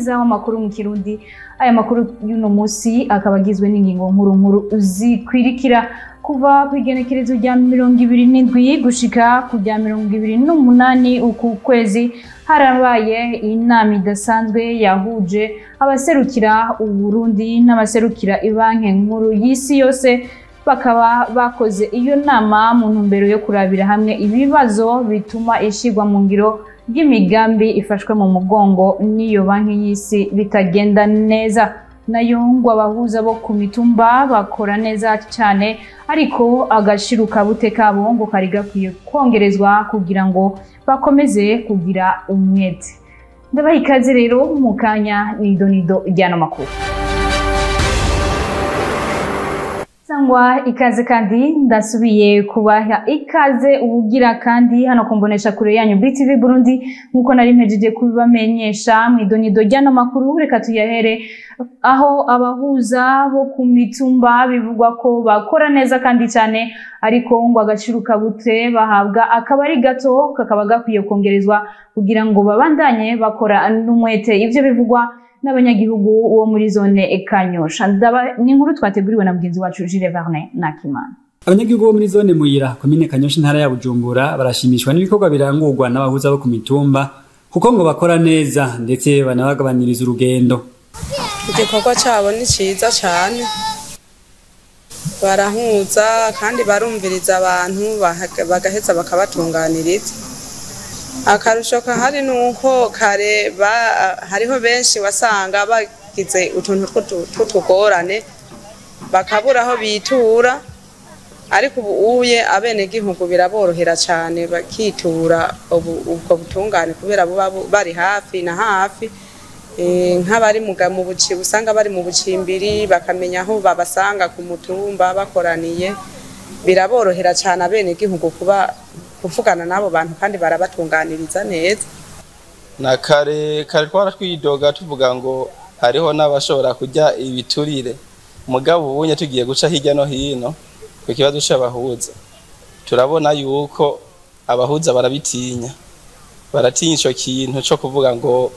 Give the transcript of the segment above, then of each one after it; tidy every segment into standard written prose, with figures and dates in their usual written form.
mwiza w'amakuru mu Kirundi. Aya makuru y'uno musi akaba agizwe n'ingingo nkuru zikwirikira kuva ku igenekerezo rya 27 gushika ku rya 28 uku kwezi harabaye inama idasanzwe yahuje abaserukira Uburundi n'abaserukira ibanki nkuru y'isi yose, bakaba bakoze iyo nama mu ntumbero yo kurabira hamwe ibibazo bituma ishigwa mu ngiro ry'imigambi ifashwe mu mugongo n'iyo banki y'isi bitagenda neza. Nayo ngo abahuza bo ku mitumba bakora neza cyane, ariko agashiruka bute kabo ngo kari gakwiye kongerezwa kugira ngo bakomeze kugira umwete. Ndabaha ikaze rero mu kanya nido ryano makuru. Sangwa ikaze kandi ndasubiye kubaha ikaze ubugira kandi hano kumbonesha kure yanyu BTV Burundi, nkuko nari mpejeje kubamenyesha mu idonido ryano makuru. Reka tuyahere aho abahuza bo ku mitumba bivugwa ko bakora neza kandi cyane, ariko ngo agashiruka bute bahabwa akabari gato kakaba gakwiye kongerezwa kugira ngo babandanye bakora n'umwete. Ivyo bivugwa n'abanyagihugu wo muri zone Kanyosha. Ni inkuru twateguriwe na mugenzi wacu Jules Vernet Nakimana. Abanyagihugu bo muri zone Muyira komine Kanyosha intara ya Bujumbura barashimishwa n'ibikorwa birangurwa n'abahuza bo ku mitumba kuko ngo bakora neza ndetse banabagabaniriza urugendo. Igikorwa cyabo ni ciza cyane, barahuza kandi barumviriza abantu bagaheza bakabatunganiriza. Akarusho kahari nuko kare hariho benshi wasanga bagize utuntu tw'utugorane bakabura aho bitura, ariko ubu uye abene gihugu biraborohera cyane bakitura ubwo butungane kubera bari hafi na hafi. Nk'abari mu buci usanga bari mu bucimbiri bakamenya aho babasanga ku mutumba bakoraniye, biraborohera cyane abene gihugu kuvugana n'abo bantu kandi barabatunganiriza neza. Na kare twaratwidoga tuvuga ngo hariho n'abashobora kujya ibiturire, mugabo ubunye tugiye guca hirya no hino ku kibazo cy'abahuza turabona yuko abahuza barabitinya ico kintu cyo kuvuga ngo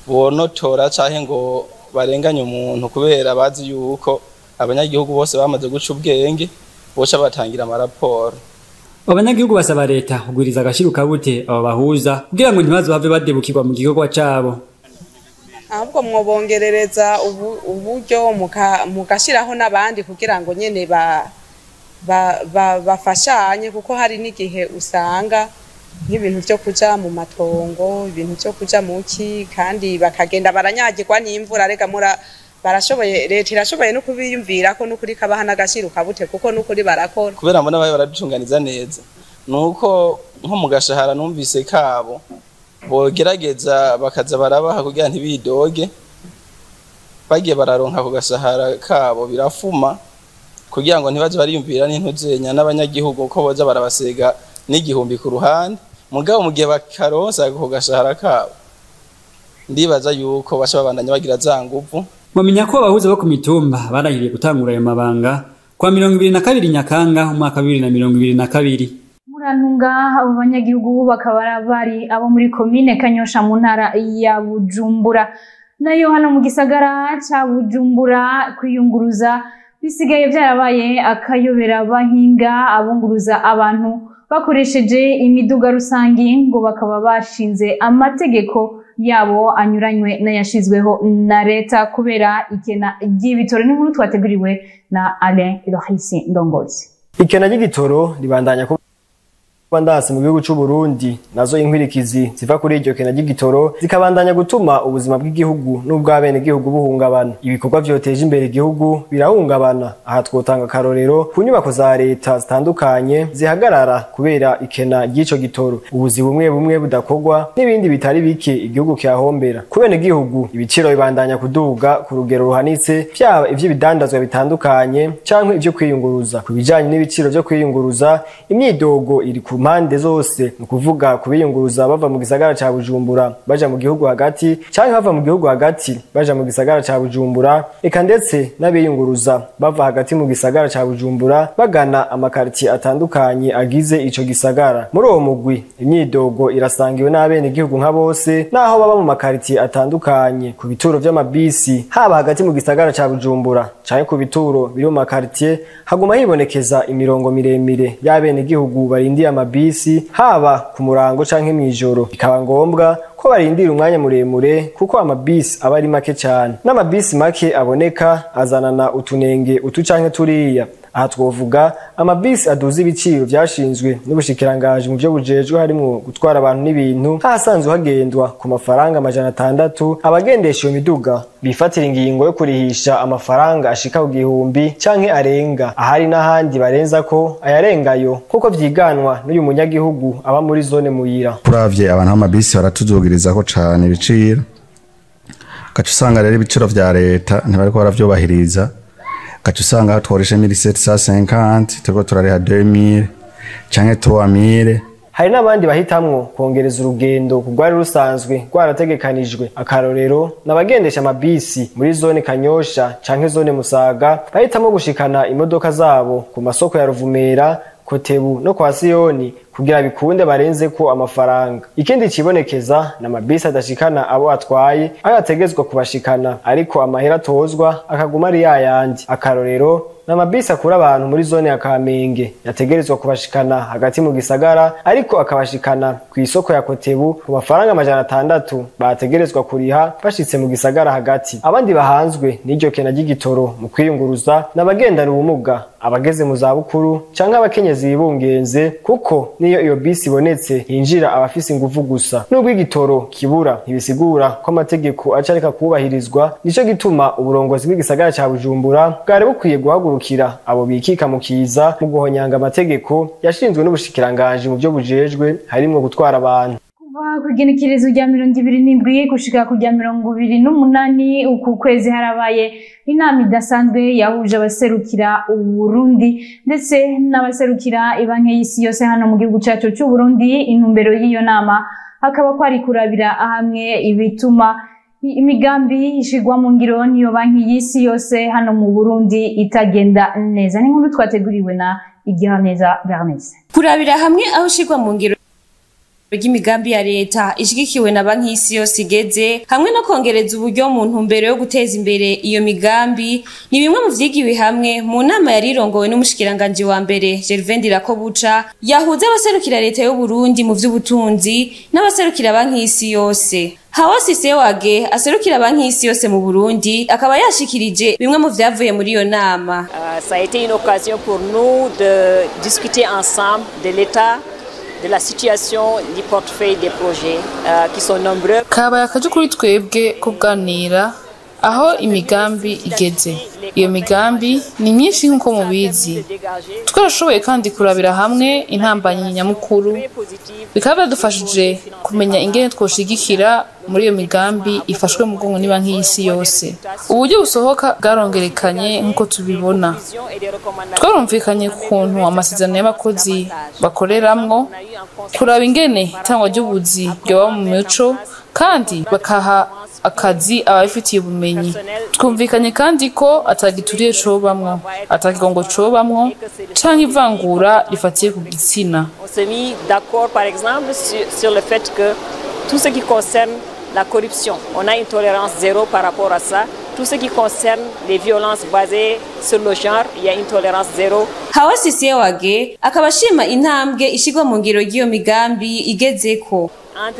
bonotora canke ngo barenganye umuntu, kubera bazi yuko abanyagihugu bose bamaze guca ubwenge boca batangira amaraporo. Abanyagihugu basaba leta kugwiriza agashiruka bute abo bahuza kugira ngo ntibazobave badebukirwa mu gikorwa cabo. Ahubwo mwobongerereza uburyo mugashiraho n'abandi kugira ngo nyene bafashanye, kuko hari n'igihe usanga nk'ibintu byo kuja mu matongo, ibintu byo kuja muki, kandi bakagenda baranyagirwa n'imvura. Rega barashoboye, leta irashoboye no kubiyumvira ko n'ukuri kabaha n'agashiruka bute kuko n'ukuri barakora, kubera mbona bayo baradutunganiza neza. Nuko nko mu gashahara numvise kabo bogerageza bakaza barabaha kugira ntibidoge, bagiye bararonka ku gashahara kabo birafuma kugira ngo ntibaze bariyumvira n'intuzenya n'abanyagihugu ko boza barabasega n'igihumbi ku ruhande, mugabo mu gihe bakaronsa ku gashahara kabo ndibaza yuko basha babandanya bagira za nguvu. Mwamenya ko abahuza bo ku mitumba barahiriye gutangura ayo mabanga kwa 22 Nyakanga umwaka 2022. Murantunga abo banyagihugu bakaba bari abo muri komine Kanyosha mu ntara ya Bujumbura. Nayo hano mu gisagara ca Bujumbura kwiyunguruza bisigaye byarabaye akayobera bahinga abunguruza abantu bakoresheje imiduga rusangi, ngo bakaba bashinze amategeko yabo anyuranywe n'ayashizweho na leta kubera ikena ry'ibitoro. N'inkuru twateguriwe na Alain Ilohisi Ndongozi. Ikena ry'igitoro ribandanya Bandasi mu gihugu cy'u Burundi, nazo inkwirikizi ziva kuri iryo kena ry'igitoro zikabandanya gutuma ubuzima bw'igihugu n'ubw'abene gihugu buhungabana. Ibikorwa byoteje imbere igihugu birahungabana. Aha twotanga karorero ku nyubako za leta zitandukanye zihagarara kubera ikena ry'ico gitoro, ubuzi bumwe budakorwa n'ibindi bitari bike igihugu cyahombera. Kubene gihugu ibiciro bibandanya kuduga ku rugero ruhanitse, byaba ivy'ibidandazwa bitandukanye canke ivyo kwiyunguruza. Kubijanye n'ibiciro byo kwiyunguruza, imyidogo iri ku mpande zose ni kuvuga kubiyunguruza bava mu gisagara ca Bujumbura baja mu gihugu hagati canke bava mu gihugu hagati baja mu gisagara ca Bujumbura eka ndetse n'abiyunguruza bava hagati mu gisagara ca Bujumbura bagana amakartier atandukanye agize ico gisagara. Muri uwo mugwi imyidogo irasangiwe n'abene igihugu nka bose naho baba mu makartier atandukanye ku bituro vy'amabisi haba hagati mu gisagara ca Bujumbura canke ku bituro biri mu makartier haguma hibonekeza imirongo miremire y'abene igihugu barindiye amabisi haba ku murango canke mw'ijoro bikaba ngombwa ko barindira umwanya muremure kuko amabisi aba ari make cyane n'amabisi make aboneka azanana utunenge utu canke turiya. Aha twovuga amabisi aduza ibiciro vyashinzwe n'ubushikirangaje mu byo bujejwe harimo gutwara abantu n'ibintu hasanzwe hagendwa ku mafaranga 600 abagendesha iyo miduga bifatira ingingo yo kurihisha amafaranga ashika ku 1000 canke arenga ahari n'ahandi barenza ko ayarengayo kuko vyiganwa n'uyu munyagihugu aba muri zone Muyira. Kuravye abantu b'amabisi baratuzugiriza ko cane ibiciro gacu usanga rero ibiciro vya leta ntibariko baravyubahiriza gacu usanga tworesha 1750 turiko turareha 2000 canke 3000. Hari n'abandi bahitamwo kongereza urugendo kugwari rusanzwe rwarategekanijwe akarorero n'abagendesha amabisi muri zone Kanyosha canke zone Musaga bahitamwo gushikana imodoka zabo ku masoko ya Ruvumera, Kotebu no kwa Siyoni kugira bikunde barenze ko amafaranga. Ikindi kibonekeza n'amabisi adashikana abo atwaye ayo ategezwa kubashikana ariko amahera tozwa akaguma ari yayandi. Akarorero n'amabisi akura abantu muri zone ya Kamenge yategerezwa kubashikana hagati mu gisagara ariko akabashikana ku isoko ya Kotebu ku mafaranga 600 bategerezwa kuriha bashitse mu gisagara hagati. Abandi bahanzwe n'iryo kena ry'igitoro mu kwiyunguruza n'abagendana ubumuga, abageze mu zabukuru canke abakenyezi bibungenze kuko niyo iyo bisi ibonetse hinjira abafise ingufu gusa. Nubwo igitoro kibura ntibisigura ko amategeko acareka kubahirizwa, nico gituma uburongozi bw'igisagara ca Bujumbura bwari bukwiye guhagurukira abo bikika mu kiza mu guhonyanga amategeko yashinzwe n'ubushikirangaje mu byo bujejwe harimo gutwara abantu. Kuva kugenekerezo rya 27 gushika ku rya 28 uku kwezi harabaye inama idasanzwe yahuje abaserukira Burundi ndetse n'abaserukira ibanke y'isi yose hano mu gihugu cyacu cy'u Burundi. Intumbero y'iyo nama hakaba kwari kurabira hamwe ibituma imigambi ishigwa mu ngiro niyo banki y'isi yose hano mu Burundi itagenda neza. Ni nkuru twateguriwe na Igihaneza Bernice. Kurabira hamwe aho ishigwa mu ngiro ry'imigambi ya leta ishigikiwe na banki y'isi yose igeze hamwe no kongereza uburyo mu ntumbero yo guteza imbere iyo migambi ni bimwe mu vyigiwe hamwe mu nama yari irongowe n'umushikiranganje wa mbere Gervais Ndirakobuca yahuze abaserukira leta y'u Burundi mu vy'ubutunzi n'abaserukira banki y'isi yose. Hawasi Sewage aserukira banki y'isi yose mu Burundi akaba yashikirije bimwe mu vyavuye muri iyo nama. Ça a été une occasion pour nous de discuter ensemble de l'état de la situation du portefeuille des projets qui sont nombreux. Kabaye akaje kuri twebwe kuganira aho imigambi igeze. Iyo migambi ni myinshi nkuko mubizi. Twarashoboye kandi kurabira hamwe intambanyi nyamukuru bikaba byadufashije kumenya ingene twoshigikira muri iyo migambi ifashwe mu bwongo n'Ibanki y'Isi yose. Uburyo busohoka bwarongerekanye nkuko tubibona. Twarumvikanye kuntu amasezerano y'abakozi bakoreramwo kuraba ingene itangwa ry'ubuzi ryoba mu mico kandi bakaha akazi abafitiye ubumenyi. Twumvikanye kandi ko atagituriye cobamwo, atakigongo cobamwo canke ivangura rifatiye ku gitsina. On s'est mis d'accord par exemple sur le fait que tout ce qui concerne la corruption, on a une tolérance zéro par rapport à ça. Tout ce qui concerne les violences basées sur le genre, il y a une tolérance zéro. Hawasi Sewage akabashima intambwe ishigwa mu ngiro ry'iyo migambi igezeko.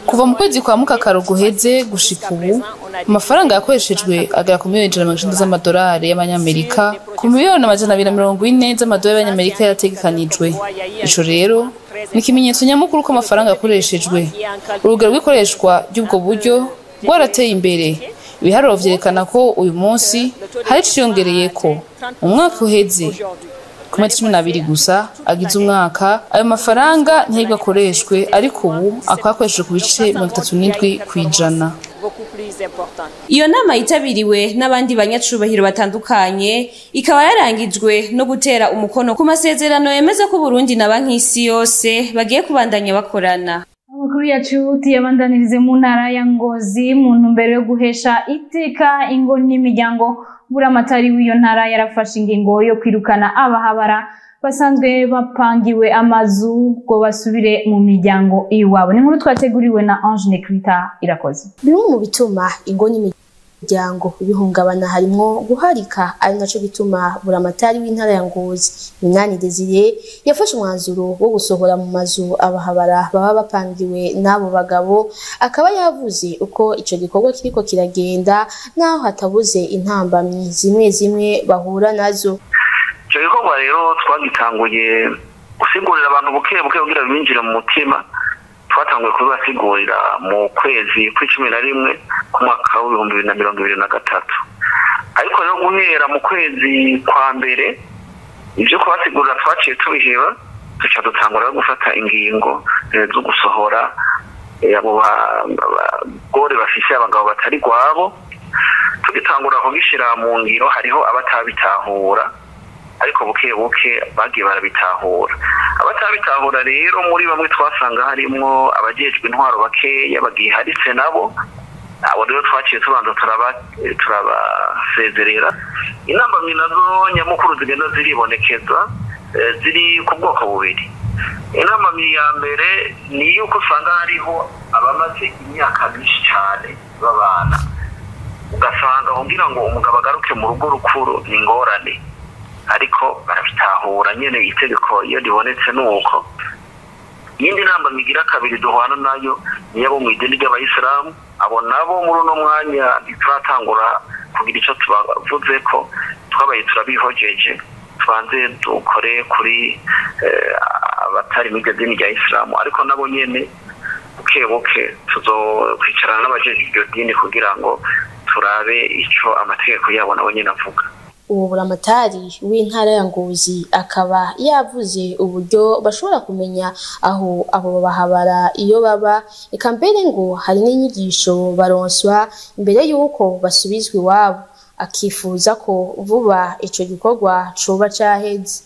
Kuva mu kwezi kwa Mukakaro guheze gushika ubu amafaranga yakoreshejwe agera ku miliyoni 150 z'amadolari y'abanyamerika ku miliyoni 240 z'amadolari y'abanyamerika yategekanijwe. Ico rero ni ikimenyetso nyamukuru ko amafaranga yakoreshejwe. Urugero rw'ikoreshwa ry'ubwo buryo rwarateye imbere. Ibiharuro vyerekana ko uyu munsi hari ciyongereyeko umwaka uheze ku 12 gusa agize umwaka ayo mafaranga ntiyigwa koreshwe ariko ubu akakoreshejwe ku bice 37%. plus importante. Iyo nama yitabiriwe n'abandi banyacubahiro batandukanye ikaba yarangijwe no gutera umukono ku masezerano yemeza ko Burundi na banki y'isi yose bagiye kubandanya bakorana. Amakuru yacu tuyabandanirize mu ntara ya Ngozi mu ntumbero yo guhesha iteka ingo n'imiryango. Buramatari w'iyo ntara yarafashe ingingo yo kwirukana abahabara basanzwe bapangiwe amazu ngo basubire mu miryango iwabo. Ni nkuru twateguriwe na Ange Nekrita Irakoze. Bimwe mu bituma ingo n'imiryango bihungabana harimo guharika, ari naco gituma Buramatari w'intara ya Ngozi Minani Desire yafashe umwanzuro wo gusohora mu mazu abahabara baba bapangiwe n'abo bagabo. Akaba yavuze uko ico gikorwa kiriko kiragenda naho hatabuze intambamyi zimwe bahura nazo. Ico gikorwa rero twagitanguye gusigurira abantu buke kugira binjire mu mutima. Twatanguye kubasigurira mu kwezi kwa11 ku mwaka wa 2023, ariko rero guhera mu kwezi kwa mbere ivyo kubasigurira twaciye tubiheba, tuca dutangura gufata ingingo zo gusohora abo bagore bafise abagabo batari gwabo. Tugitangura kugishira mu ngiro, hariho abatabitahura ariko buke bagiye barabitahura. Abatabitahura rero muri bamwe twasanga harimwo abajejwe intwaro bakeya bagiye haritse nabo. Abo rero twaciye tubanza turabasezerera. Intambamyi nazo nyamukuru zigenda ziribonekeza ziri ku bwoko bubiri. Intambamyi ya mbere ni yuko usanga hariho abamaze imyaka myinshi cyane babana, ugasanga kugira ngo umugabo agaruke mu rugo rukuru ni ingorane, ariko barabitahura nyene itegeko iyo ribonetse nuko. Yindi ntambamyi igira kabiri duhwana nayo ni abo mw'idini ry'abayisilamu. Abo nabo muri uno mwanya ntituratangura kugira ico tubavuze ko, twabaye turabihojeje. Twanze dukore kuri abatari mw'iryo dini rya Isilamu, ariko nabo nyene buke tuzokwicarana n'abajejwe iryo dini kugira ngo turabe ico amategeko yabo nabo nyene avuga. Uwo Buramatari w'intara ya Ngozi akaba yavuze uburyo bashobora kumenya aho abo bahabara iyo baba, eka mbere ngo hari n'inyigisho baronswa imbere y'uko basubizwa iwabo. Akifuza ko vuba ico gikorwa coba caheze.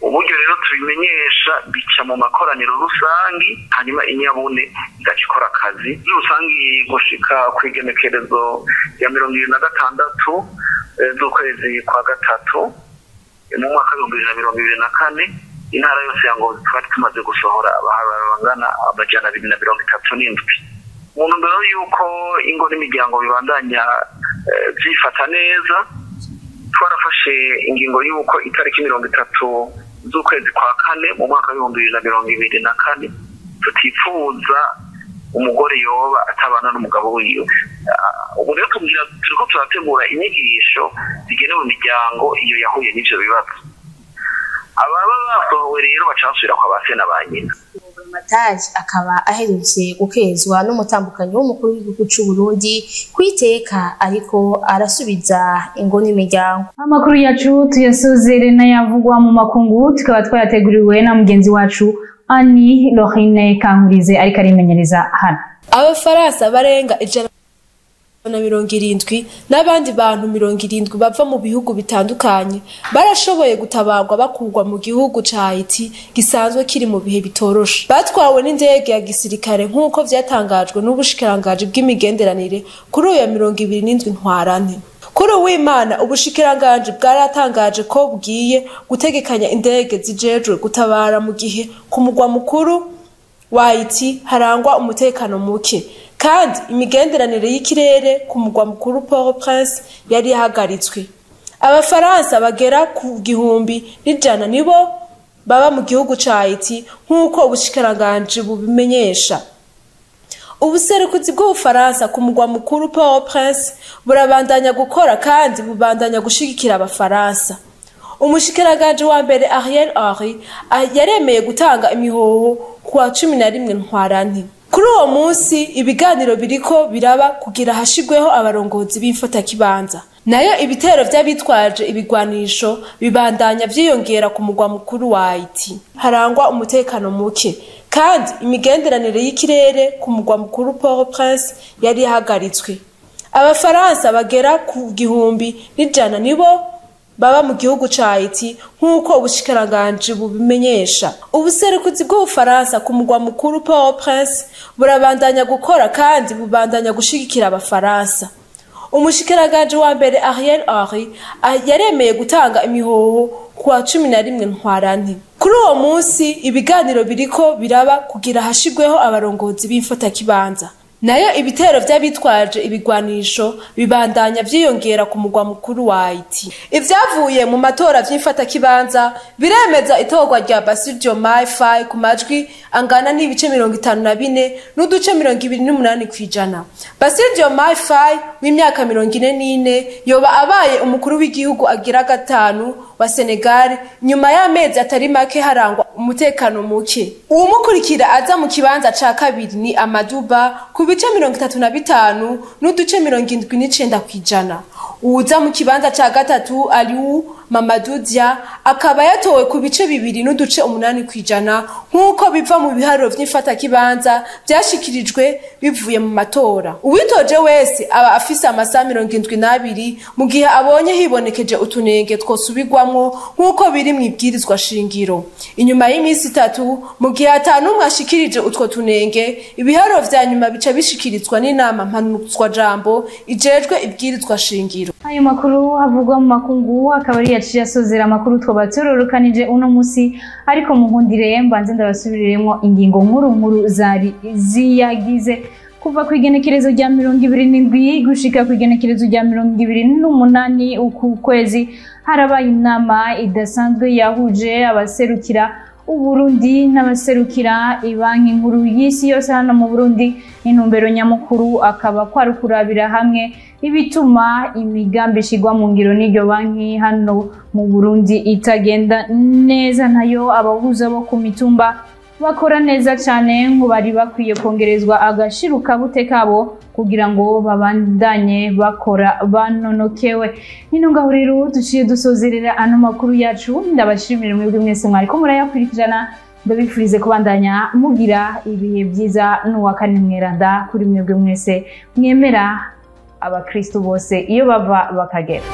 Uburyo rero tubimenyesha bica mu makoraniro rusangi, hanyuma inyabune igakora akazi rusangi gushika kwigenekerezo ya 2026 z'ukwezi kwa gatatu mu mwaka wa 2024. Intara yose ya Ngozi twari tumaze gusohora abahabara bangana 237. Mu ntumbero y'uko ingo n'imiryango bibandanya vyifata neza, twarafashe ingingo y'uko itariki 30 z'ukwezi kwa kane mu mwaka wa 2024 tutifuza umugore yoba atabana n'umugabo wiwe. Ubu rero turiko turategura inyigisho zigenewe imiryango iyo yahuye n'ivyo bibazo. Ababa basohowe rero bacasubira kwa base na ba nyina. Buramatari akaba aherutse gukezwa n'umutambukanyi w'umukuru w'igihugu c'u Burundi kwiteka, ariko arasubiza ingo n'imiryango. Amakuru yacu tuyasozere n'ayavugwa mu makungu, tukaba twayateguriwe na mugenzi wacu Ani Lorine Kankurize ariko arimenyereza hano. Abafaransa barenga 170 n'abandi bantu 70 bava mu bihugu bitandukanye barashoboye gutabarwa bakugwa mu gihugu ca Haiti gisanzwe kiri mu bihe bitoroshe. Batwawe n'indege ya gisirikare nk'uko vyatangajwe n'ubushikirangaje bw'imigenderanire kuri uyu 27 ntwarante. Kuri uw'Imana ubushikirangaje bwaratangaje ko bugiye gutegekanya indege zijejwe gutabara mu gihe ku mugwa mukuru wa Haiti harangwa umutekano muke, kandi imigenderanire y'ikirere ku mugwa mukuru Port-au-Prince yari yahagaritswe. Abafaransa bagera ku 100 nibo baba mu gihugu ca Haiti nk'uko ubushikirangaje bubimenyesha. Ubuserukuzi bw'Ubufaransa ku mugwa mukuru Port-au-Prince burabandanya gukora kandi bubandanya gushigikira Abafaransa. Umushikiranganje wa mbere Ariel Henry yaremeye gutanga imihoho kwa 11 ntwarante. Kuri uwo munsi ibiganiro biriko biraba kugira hashigweho abarongozi b'imfata kibanza. Nayo ibitero vy'abitwaje ibigwanisho bibandanya vyiyongera ku mugwa mukuru wa Haiti. Harangwa umutekano muke, kandi imigenderanire y'ikirere ku mugwa mukuru Port-au-Prince yari yahagaritswe. abafaransa bagera ku 1,100 nibo baba mu gihugu ca Haiti nk'uko ubushikiranganji bubimenyesha. Ubuserukuzi bw'Ubufaransa ku mugwa mukuru Port-au-Prince burabandanya gukora kandi bubandanya gushigikira abafaransa. Umushikiranganje wa mbere Ariel Henry yaremeye gutanga imihoho kuwa 11 Ntwarante. Kuri uwo munsi ibiganiro biriko biraba kugira hashigweho abarongozi b'imfata kibanza. Nayo ibitero vy'abitwaje ibigwanisho bibandanya vyiyongera ku mugwa mukuru wa Haiti. Ivyavuye mu matora vy'imfata kibanza biremeza itorwa rya Bassirou Diomaye Faye ku majwi angana n'ibice 54 n'uduce 28%. Bassirou Diomaye Faye w'imyaka 44 yoba abaye umukuru w'igihugu agira gatanu wa Senegal nyuma y'amezi atari make harangwa umutekano muke. Uwumukurikira aza mu kibanza ca kabiri ni Amadou Ba ku bice 35 n'uduce 79%. Uza mu kibanza ca gatatu Aliou Mamadou Dia akaba yatowe ku bice 2 n'uduce 8% nk'uko biva mu biharuro vy'imfata kibanza byashikirijwe bivuye mu matora. Uwitoje wese aba afise amasaha 72 mu gihe abonye hibonekeje utunenge twosubirwamwo nk'uko biri mu ibwirizwa shingiro. Inyuma y'imisi 3 mu gihe atanumwe ashikirije utwo tunenge, ibiharuro vya nyuma bica bishikirizwa n'inama mpanuzwa jambo ijejwe ibwirizwa shingiro. Ayo makuru havugwa mu makungu akaba ari yaciye asozera amakuru twabatororokanije uno musi, ariko mu nkundire mbanze ndabasubiriremo ingingo nkuru zari ziyagize. Kuva ku igenekerezo rya 27 gushika ku igenekerezo rya 28 uku kwezi harabaye inama idasanzwe yahuje abaserukira Uburundi n'abaserukira ibanki nkuru y'isi yose hano mu Burundi. Intumbero nyamukuru akaba kwari kurabira hamwe ibituma imigambi ishigwa mu ngiro n'iryo banki hano mu Burundi itagenda neza, nayo abahuza bo ku mitumba bakora neza cyane ngo bari bakwiye kongerezwa agashiruka bute kabo kugira ngo babandanye bakora banonokewe. Nino ngaho rero duciye dusozerera ano makuru yacu. Ndabashimira mwebwe mwese mwariko murayakurikirana, ndabifurize kubandanya mugira ibihe byiza n'uwa kane mweranda kuri mwebwe mwese mwemera abakristo bose iyo bava bakagera.